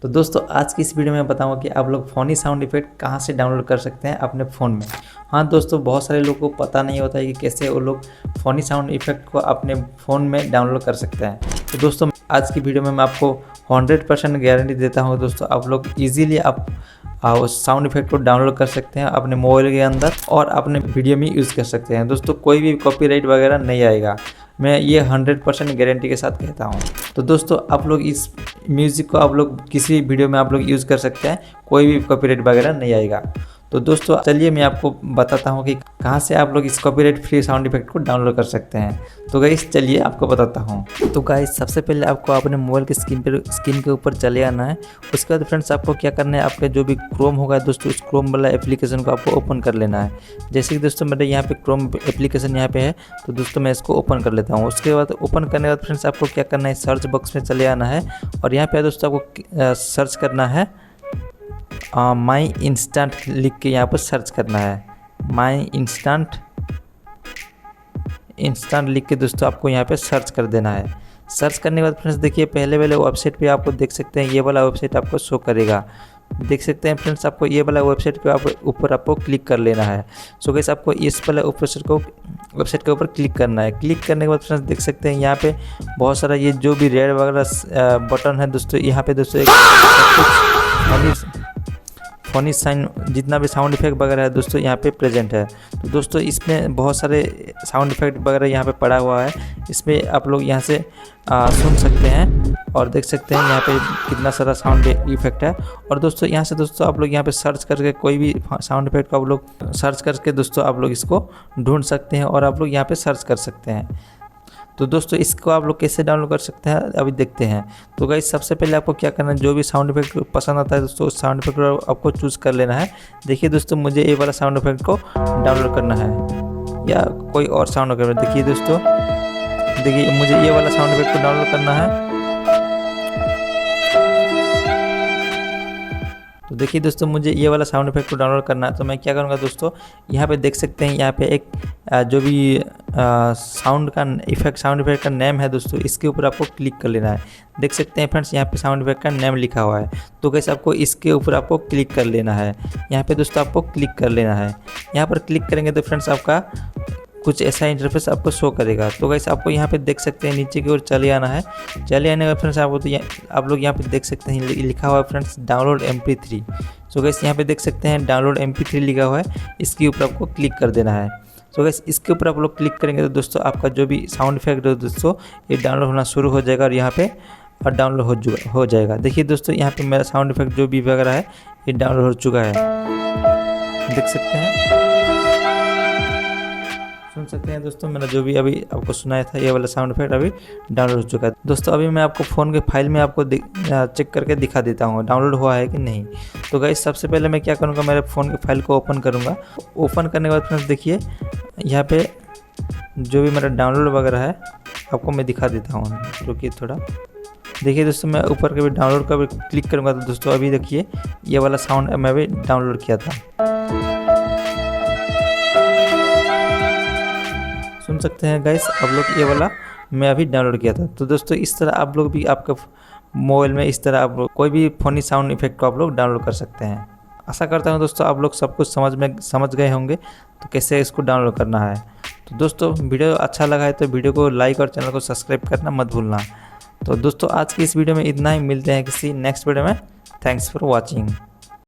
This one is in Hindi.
तो दोस्तों आज की इस वीडियो में मैं बताऊंगा कि आप लोग फ़ोनी साउंड इफेक्ट कहां से डाउनलोड कर सकते हैं अपने फ़ोन में। हाँ दोस्तों, बहुत सारे लोगों को पता नहीं होता है कि कैसे वो लोग फ़ोनी साउंड इफेक्ट को अपने फ़ोन में डाउनलोड कर सकते हैं। तो दोस्तों आज की वीडियो में मैं आपको 100% गारंटी देता हूँ दोस्तों, आप लोग ईजिली आप उस साउंड इफेक्ट को डाउनलोड कर सकते हैं अपने मोबाइल के अंदर और अपने वीडियो में यूज़ कर सकते हैं। दोस्तों कोई भी कॉपीराइट वगैरह नहीं आएगा, मैं ये 100% गारंटी के साथ कहता हूँ। तो दोस्तों आप लोग इस म्यूज़िक को आप लोग किसी वीडियो में आप लोग यूज़ कर सकते हैं, कोई भी कॉपीराइट वगैरह नहीं आएगा। तो दोस्तों चलिए मैं आपको बताता हूँ कि कहाँ से आप लोग इस कॉपीराइट फ्री साउंड इफेक्ट को डाउनलोड कर सकते हैं। तो गाइस चलिए आपको बताता हूँ। तो गाइस सबसे पहले आपको अपने मोबाइल की स्क्रीन के ऊपर चले आना है। उसके बाद फ्रेंड्स आपको क्या करना है, आपके जो भी क्रोम होगा दोस्तों, उस क्रोम वाला एप्लीकेशन को आपको ओपन कर लेना है। जैसे कि दोस्तों मेरे यहाँ पे क्रोम एप्लीकेशन यहाँ पे है, तो दोस्तों मैं इसको ओपन कर लेता हूँ। उसके बाद ओपन करने के बाद फ्रेंड्स आपको क्या करना है, सर्च बॉक्स में चले आना है और यहाँ पे दोस्तों आपको सर्च करना है माई इंस्टेंट लिख के यहाँ पर सर्च करना है। माई इंस्टेंट लिख के दोस्तों आपको यहाँ पे सर्च कर देना है। सर्च करने के बाद फ्रेंड्स देखिए पहले वाले वेबसाइट पे आपको देख सकते हैं, ये वाला वेबसाइट आपको शो करेगा। देख सकते हैं फ्रेंड्स, आपको ये वाला वेबसाइट पे आप ऊपर आपको क्लिक कर लेना है। सो गाइस आपको इस वाला वेबसाइट के ऊपर क्लिक करना है। क्लिक करने के बाद फ्रेंड्स देख सकते हैं यहाँ पे बहुत सारा ये जो भी रेड वगैरह बटन है दोस्तों, यहाँ पे दोस्तों एक फ़ोनी साइन जितना भी साउंड इफेक्ट वगैरह है दोस्तों यहाँ पे प्रेजेंट है। तो दोस्तों इसमें बहुत सारे साउंड इफेक्ट वगैरह यहाँ पे पड़ा हुआ है, इसमें आप लोग यहाँ से सुन सकते हैं और देख सकते हैं यहाँ पे कितना सारा साउंड इफेक्ट है। और दोस्तों यहाँ से दोस्तों आप लोग यहाँ पे सर्च करके कोई भी साउंड इफेक्ट को आप लोग सर्च करके दोस्तों आप लोग इसको ढूंढ सकते हैं और आप लोग यहाँ पे सर्च कर सकते हैं। तो दोस्तों इसको आप लोग कैसे डाउनलोड कर सकते हैं अभी देखते हैं। तो गाइस सबसे पहले आपको क्या करना है, जो भी साउंड इफेक्ट पसंद आता है दोस्तों उस साउंड इफेक्ट को आपको चूज़ कर लेना है। देखिए दोस्तों मुझे ये वाला साउंड इफेक्ट को डाउनलोड करना है या कोई और साउंड इफेक्ट। देखिए दोस्तों, देखिए मुझे ये वाला साउंड इफेक्ट को डाउनलोड करना है। तो देखिए दोस्तों मुझे ये वाला साउंड इफेक्ट को डाउनलोड करना है, तो मैं क्या करूँगा दोस्तों, यहाँ पे देख सकते हैं यहाँ पे एक जो भी साउंड इफेक्ट का नेम है दोस्तों, इसके ऊपर आपको क्लिक कर लेना है। देख सकते हैं फ्रेंड्स यहाँ पे साउंड इफेक्ट का नेम लिखा हुआ है। तो कैसे आपको इसके ऊपर आपको क्लिक कर लेना है, यहाँ पे दोस्तों आपको क्लिक कर लेना है। यहाँ पर क्लिक करेंगे तो फ्रेंड्स आपका कुछ ऐसा इंटरफेस आपको शो करेगा। तो गाइस आपको यहाँ पे देख सकते हैं नीचे की ओर चले आना है। चले आने का फ्रेंड्स आपको तो आप लोग यहाँ पे देख सकते हैं लिखा हुआ है friends download MP3। So guys यहाँ पे देख सकते हैं डाउनलोड MP3 लिखा हुआ है, इसके ऊपर आपको क्लिक कर देना है। सो गाइस इसके ऊपर आप लोग क्लिक करेंगे तो दोस्तों आपका जो भी साउंड इफेक्ट है दोस्तों ये डाउनलोड होना शुरू हो जाएगा और यहाँ पे और डाउनलोड हो जाएगा। देखिए दोस्तों यहाँ पे मेरा साउंड इफेक्ट जो भी वगैरह है ये डाउनलोड हो चुका है, देख सकते हैं, सुन सकते हैं दोस्तों। मैंने जो भी अभी आपको सुनाया था ये वाला साउंड इफेक्ट अभी डाउनलोड हो चुका है। दोस्तों अभी मैं आपको फ़ोन के फाइल में आपको चेक करके दिखा देता हूँ डाउनलोड हुआ है कि नहीं। तो गाइस सबसे पहले मैं क्या करूँगा, मेरे फ़ोन के फाइल को ओपन करूँगा। ओपन करने के बाद फ्रेंड्स देखिए यहाँ पे जो भी मेरा डाउनलोड वगैरह है आपको मैं दिखा देता हूँ, रुकिए थोड़ा। देखिए दोस्तों मैं ऊपर के भी डाउनलोड का भी क्लिक करूँगा तो दोस्तों अभी देखिए ये वाला साउंड मैं भी डाउनलोड किया था, सुन सकते हैं गाइस आप लोग, ये वाला मैं अभी डाउनलोड किया था। तो दोस्तों इस तरह आप लोग भी आपका मोबाइल में इस तरह आप लोग कोई भी फ़ोनी साउंड इफेक्ट को आप लोग डाउनलोड कर सकते हैं। आशा करता हूँ दोस्तों आप लोग सब कुछ समझ गए होंगे तो कैसे इसको डाउनलोड करना है। तो दोस्तों वीडियो अच्छा लगा है तो वीडियो को लाइक और चैनल को सब्सक्राइब करना मत भूलना। तो दोस्तों आज की इस वीडियो में इतना ही, मिलते हैं किसी नेक्स्ट वीडियो में। Thanks for watching.